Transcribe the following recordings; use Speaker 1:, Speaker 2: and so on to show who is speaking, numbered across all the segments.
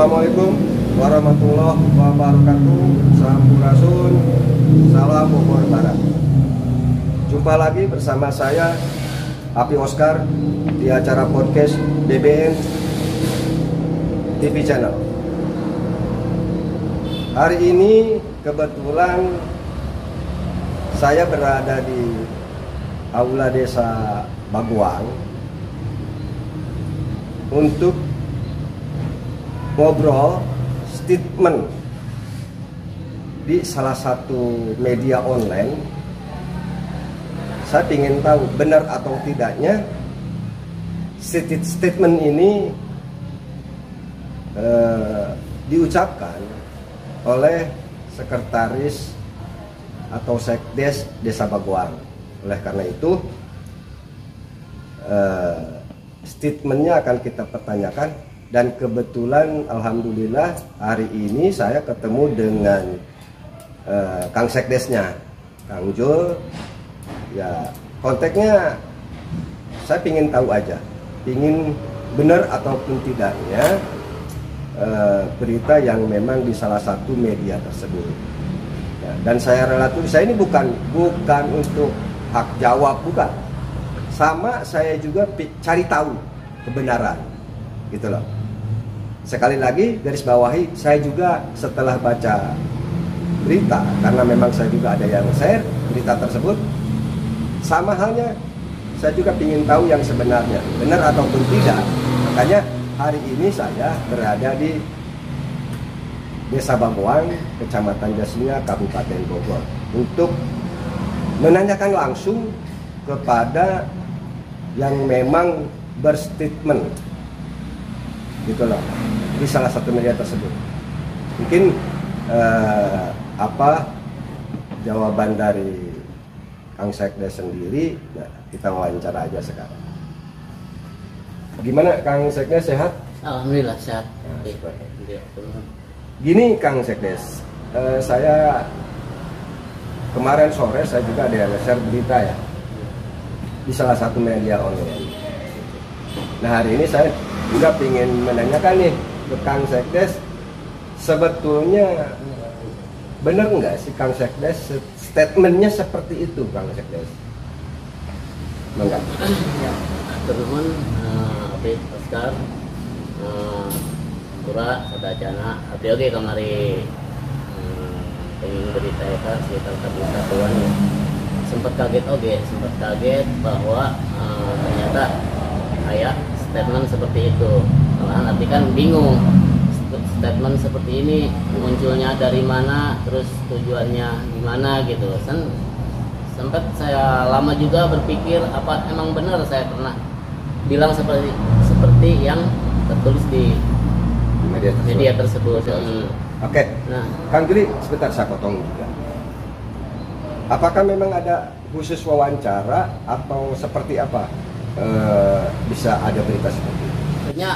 Speaker 1: Assalamualaikum warahmatullahi wabarakatuh. Sampurasun, salam Bogor Barat. Jumpa lagi bersama saya Api Oscar di acara podcast BBN TV Channel. Hari ini kebetulan saya berada di Aula Desa Baguang untuk ngobrol statement di salah satu media online. Saya ingin tahu benar atau tidaknya statement ini diucapkan oleh sekretaris atau sekdes Desa Baguang. Oleh karena itu statementnya akan kita pertanyakan. Dan kebetulan alhamdulillah hari ini saya ketemu dengan Kang Sekdesnya, Kang Jul. Ya, konteksnya saya ingin tahu aja, ingin benar ataupun tidaknya berita yang memang di salah satu media tersebut. Ya, dan saya relatif, saya ini bukan untuk hak jawab, bukan. Sama saya juga cari tahu kebenaran, gitu loh. Sekali lagi garis bawahi, saya juga setelah baca berita, karena memang saya juga ada yang share berita tersebut, sama halnya saya juga ingin tahu yang sebenarnya benar ataupun tidak. Makanya hari ini saya berada di Desa Baguang, Kecamatan Jasinga, Kabupaten Bogor, untuk menanyakan langsung kepada yang memang berstatement, gitu loh, di salah satu media tersebut. Mungkin apa jawaban dari Kang Sekdes sendiri, nah, kita wawancara aja sekarang. Gimana Kang Sekdes, sehat?
Speaker 2: Alhamdulillah sehat.
Speaker 1: Gini Kang Sekdes, saya kemarin sore saya juga ada share berita ya di salah satu media online. Nah, hari ini saya juga ingin menanyakan nih ke Kang Sekdes, sebetulnya benar nggak sih Kang Sekdes statementnya seperti itu, Kang Sekdes? Enggak.
Speaker 2: Ya, teman Abdi Oscar, Pura, Sadacana, Abdi oke kemari pengen berita ya sekitar kesatuan ya. Sempat kaget bahwa ternyata kayak statement seperti itu. Malahan Abdi kan bingung, statement seperti ini munculnya dari mana, terus tujuannya gimana gitu. Sempat saya lama juga berpikir apa emang benar saya pernah bilang seperti yang tertulis di media tersebut.
Speaker 1: Oke. Nah, Kang Juli, sebentar saya potong juga. Apakah memang ada khusus wawancara atau seperti apa bisa ada berita seperti itu?
Speaker 2: Sebenarnya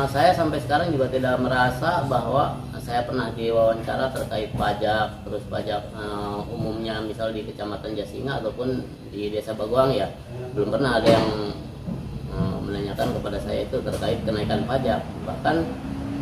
Speaker 2: saya sampai sekarang juga tidak merasa bahwa saya pernah diwawancara terkait pajak, terus pajak umumnya misal di Kecamatan Jasinga ataupun di Desa Baguang ya. Belum pernah ada yang menanyakan kepada saya itu terkait kenaikan pajak. Bahkan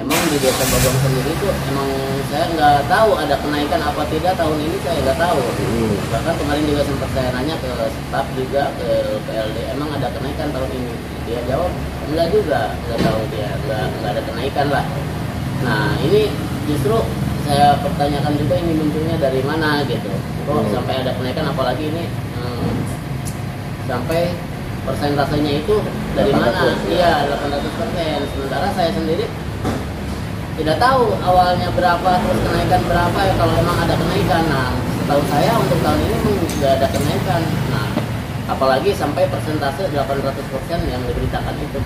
Speaker 2: emang di Desa Baguang sendiri itu emang saya nggak tahu ada kenaikan apa tidak tahun ini, saya nggak tahu. Bahkan kemarin juga sempat saya nanya ke staf juga, ke PLD, emang ada kenaikan tahun ini? Dia jawab enggak juga, nggak tahu dia, nggak ada kenaikan lah. Nah ini justru saya pertanyakan juga ini munculnya dari mana gitu. Kok sampai ada kenaikan, apalagi ini sampai persentasenya itu dari mana? Iya 800%. Sementara saya sendiri tidak tahu awalnya berapa, terus kenaikan berapa ya kalau emang ada kenaikan. Nah setahu saya untuk tahun ini nggak ada kenaikan. Nah apalagi sampai persentase 800% yang diberitakan itu.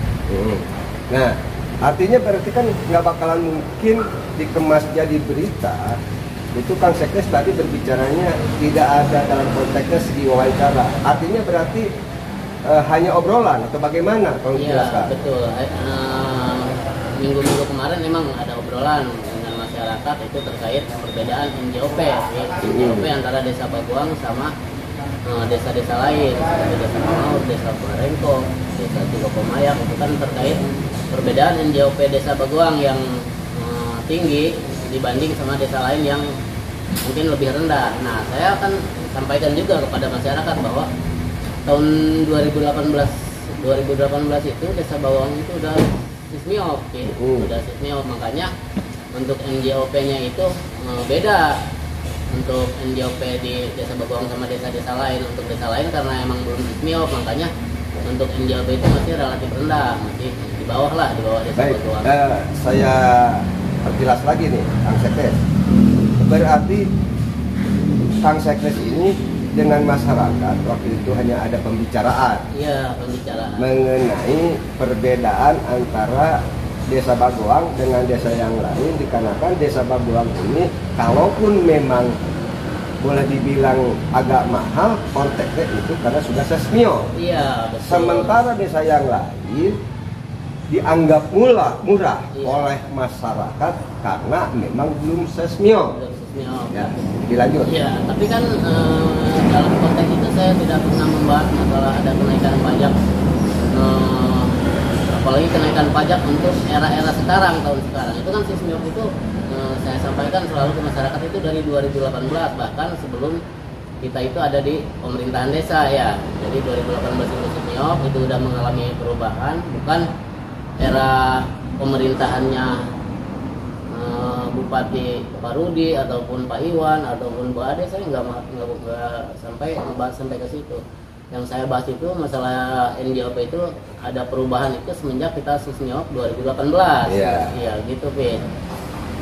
Speaker 1: Nah artinya berarti kan nggak bakalan mungkin dikemas jadi berita. Itu Kang Sekdes tadi berbicaranya tidak ada dalam konteksnya segi wawancara. Artinya berarti hanya obrolan atau bagaimana? Kalau
Speaker 2: iya betul. Minggu-minggu kemarin memang ada obrolan dengan masyarakat itu terkait perbedaan NJOP NJOP antara Desa Baguang sama desa-desa lain seperti Desa Maur, Desa Barengko, Desa Cilokomayak. Itu kan terkait perbedaan NJOP Desa Baguang yang tinggi dibanding sama desa lain yang mungkin lebih rendah. Nah, saya akan sampaikan juga kepada masyarakat bahwa tahun 2018 itu desa Bawang itu udah sismiop, udah sismiop. Makanya untuk NJOP-nya itu beda untuk NJOP di desa Bawang sama desa-desa lain. Untuk desa lain karena emang belum sismiop, makanya untuk NJOP itu masih relatif rendah, masih di bawah lah, di bawah desa Bawang.
Speaker 1: Saya perjelas lagi nih, Kang Sekdes. Berarti Kang Sekdes ini dengan masyarakat waktu itu hanya ada pembicaraan.
Speaker 2: Iya, pembicaraan
Speaker 1: mengenai perbedaan antara desa Bagoang dengan desa yang lain, dikarenakan desa Bagoang ini kalaupun memang boleh dibilang agak mahal, konteksnya itu karena sudah sesmio.
Speaker 2: Iya, betul.
Speaker 1: Sementara desa yang lain dianggap murah
Speaker 2: iya,
Speaker 1: oleh masyarakat karena memang belum sesmio. Ya, dilanjut.
Speaker 2: Iya, tapi kan dalam konteks itu saya tidak pernah membahas masalah ada kenaikan pajak, apalagi kenaikan pajak untuk era-era sekarang, tahun sekarang. Itu kan sismiop itu saya sampaikan selalu ke masyarakat itu dari 2018, bahkan sebelum kita itu ada di pemerintahan desa ya. Jadi 2018 itu sismiop itu udah mengalami perubahan, bukan era pemerintahannya Bupati Pak Rudi ataupun Pak Iwan ataupun Bu Ade. Saya nggak sampai ngebahas sampai ke situ. Yang saya bahas itu masalah NJOP itu ada perubahan itu semenjak kita sismiop 2018. Iya gitu, Pin.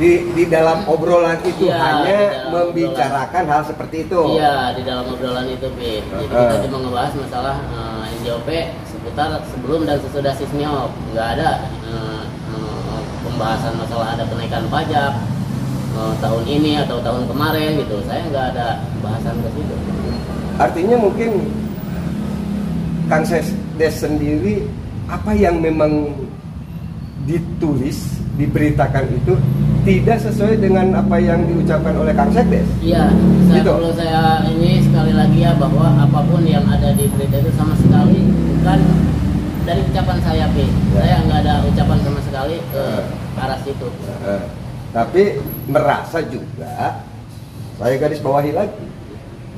Speaker 1: Di dalam obrolan itu
Speaker 2: ya,
Speaker 1: hanya membicarakan hal seperti itu.
Speaker 2: Iya, di dalam obrolan itu, Pin. Jadi kita cuma ngebahas masalah NJOP seputar sebelum dan sesudah sismiop. Nggak ada pembahasan masalah ada kenaikan pajak tahun ini atau tahun kemarin gitu. Saya nggak ada bahasan ke situ.
Speaker 1: Artinya mungkin Kang Sekdes sendiri apa yang memang ditulis, diberitakan itu tidak sesuai dengan apa yang diucapkan oleh Kang Sekdes.
Speaker 2: Iya,
Speaker 1: gitu.
Speaker 2: Perlu saya ini sekali lagi ya bahwa apapun yang ada di berita itu sama sekali bukan dari ucapan saya, Pi. Ya. Saya nggak ada ucapan sama sekali ke arah situ.
Speaker 1: Tapi merasa juga, saya garis bawahi lagi,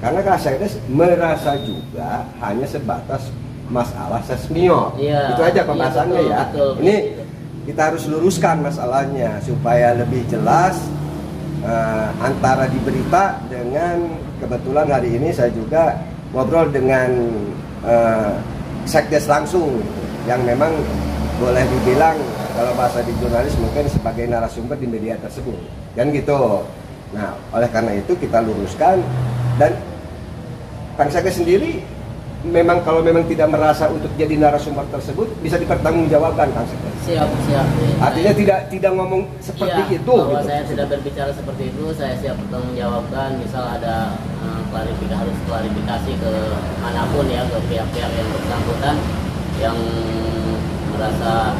Speaker 1: karena Kang Sekdes merasa juga hanya sebatas masalah sesmio.
Speaker 2: Ya,
Speaker 1: itu aja pembahasannya ya.
Speaker 2: Betul,
Speaker 1: ini kita harus luruskan masalahnya supaya lebih jelas antara di berita dengan kebetulan hari ini saya juga ngobrol dengan Sekdes langsung yang memang boleh dibilang kalau bahasa di jurnalis mungkin sebagai narasumber di media tersebut kan gitu. Nah oleh karena itu kita luruskan, dan Kang Sekdes sendiri memang kalau memang tidak merasa untuk jadi narasumber tersebut bisa dipertanggungjawabkan, Kang Sekdes.
Speaker 2: Siap.
Speaker 1: Artinya tidak ngomong seperti
Speaker 2: iya,
Speaker 1: itu.
Speaker 2: Bahwa
Speaker 1: gitu.
Speaker 2: saya tidak berbicara seperti itu, saya siap bertanggungjawabkan. Misal ada harus klarifikasi ke manapun ya, ke pihak-pihak yang bersangkutan yang merasa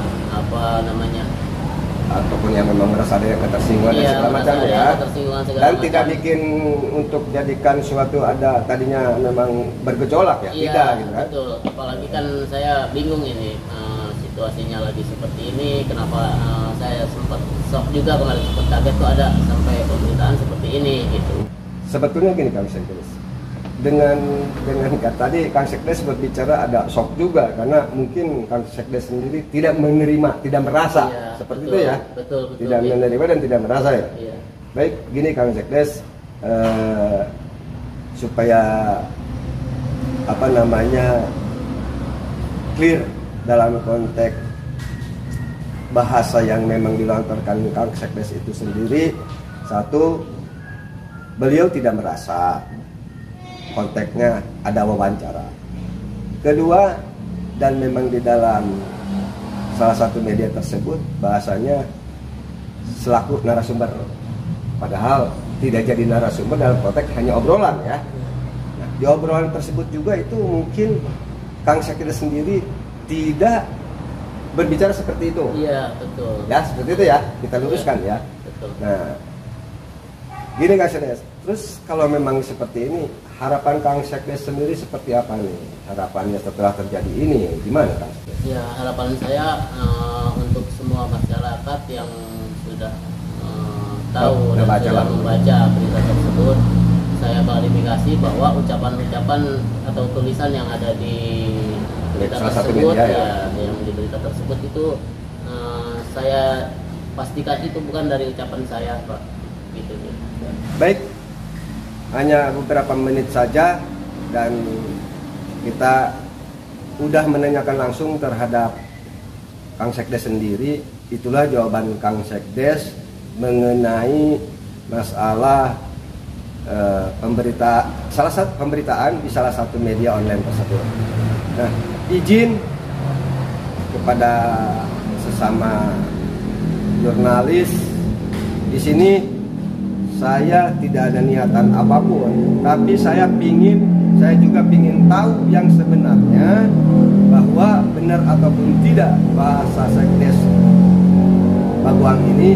Speaker 1: ataupun yang memang merasa ada ketersinggungan dan segala macam ya. Dan tidak bikin untuk jadikan suatu ada tadinya memang bergejolak ya, tidak gitu kan.
Speaker 2: Betul. Apalagi kan saya bingung ini situasinya lagi seperti ini, kenapa saya sempat shock juga kemarin, sempat kaget tuh ada sampai pemberitaan seperti ini gitu.
Speaker 1: Sebetulnya gini Kang Sekdes, dengan tadi Kang Sekdes berbicara ada shock juga karena mungkin Kang Sekdes sendiri tidak menerima, tidak merasa seperti
Speaker 2: betul,
Speaker 1: itu ya.
Speaker 2: Betul,
Speaker 1: tidak menerima dan tidak merasa ya.
Speaker 2: Iya.
Speaker 1: Baik, gini Kang Sekdes, supaya clear dalam konteks bahasa yang memang dilontarkan Kang Sekdes itu sendiri. Satu, beliau tidak merasa konteksnya ada wawancara. Kedua, dan memang di dalam salah satu media tersebut bahasanya selaku narasumber, padahal tidak jadi narasumber dalam konteks hanya obrolan ya. Nah, di obrolan tersebut juga itu mungkin Kang Sekdes sendiri tidak berbicara seperti itu.
Speaker 2: Iya, betul.
Speaker 1: Ya, seperti itu ya, kita luruskan ya.
Speaker 2: Betul.
Speaker 1: Nah, gini Kang Sekdes, terus kalau memang seperti ini, harapan Kang Sekdes sendiri seperti apa nih? Harapannya setelah terjadi ini, gimana Kang Sekdes?
Speaker 2: Ya, harapan saya untuk semua masyarakat yang sudah tahu dan sudah membaca berita tersebut. Saya klarifikasi bahwa ucapan-ucapan atau tulisan yang ada di berita tersebut yang di berita tersebut itu saya pastikan itu bukan dari ucapan saya, Pak. Gitu.
Speaker 1: Baik, hanya beberapa menit saja dan kita udah menanyakan langsung terhadap Kang Sekdes sendiri. Itulah jawaban Kang Sekdes mengenai masalah pemberitaan di salah satu media online tersebut. Nah, izin kepada sesama jurnalis di sini, saya tidak ada niatan apapun, tapi saya juga pingin tahu yang sebenarnya, bahwa benar ataupun tidak bahasa Sekdes Baguang ini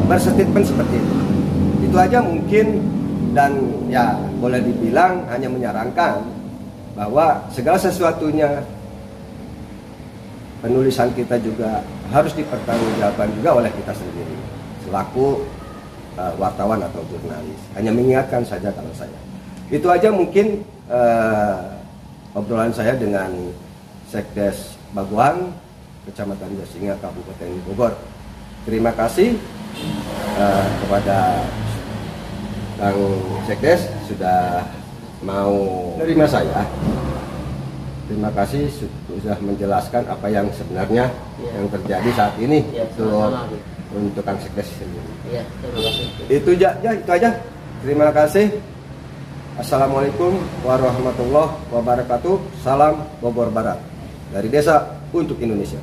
Speaker 1: berstatement seperti itu. Itu aja mungkin, dan ya boleh dibilang hanya menyarankan bahwa segala sesuatunya penulisan kita juga harus dipertanggungjawabkan juga oleh kita sendiri selaku wartawan atau jurnalis. Hanya mengingatkan saja kalau saya. Itu aja mungkin obrolan saya dengan Sekdes Baguang, Kecamatan Jasinga, Kabupaten Bogor. Terima kasih kepada Kang Sekdes sudah mau menerima saya. Terima kasih sudah menjelaskan apa yang sebenarnya yang terjadi saat ini untuk Kang Sekdes sendiri.
Speaker 2: Ya, terima kasih.
Speaker 1: Itu aja. Terima kasih. Assalamualaikum warahmatullahi wabarakatuh. Salam Bogor Barat. Dari desa untuk Indonesia.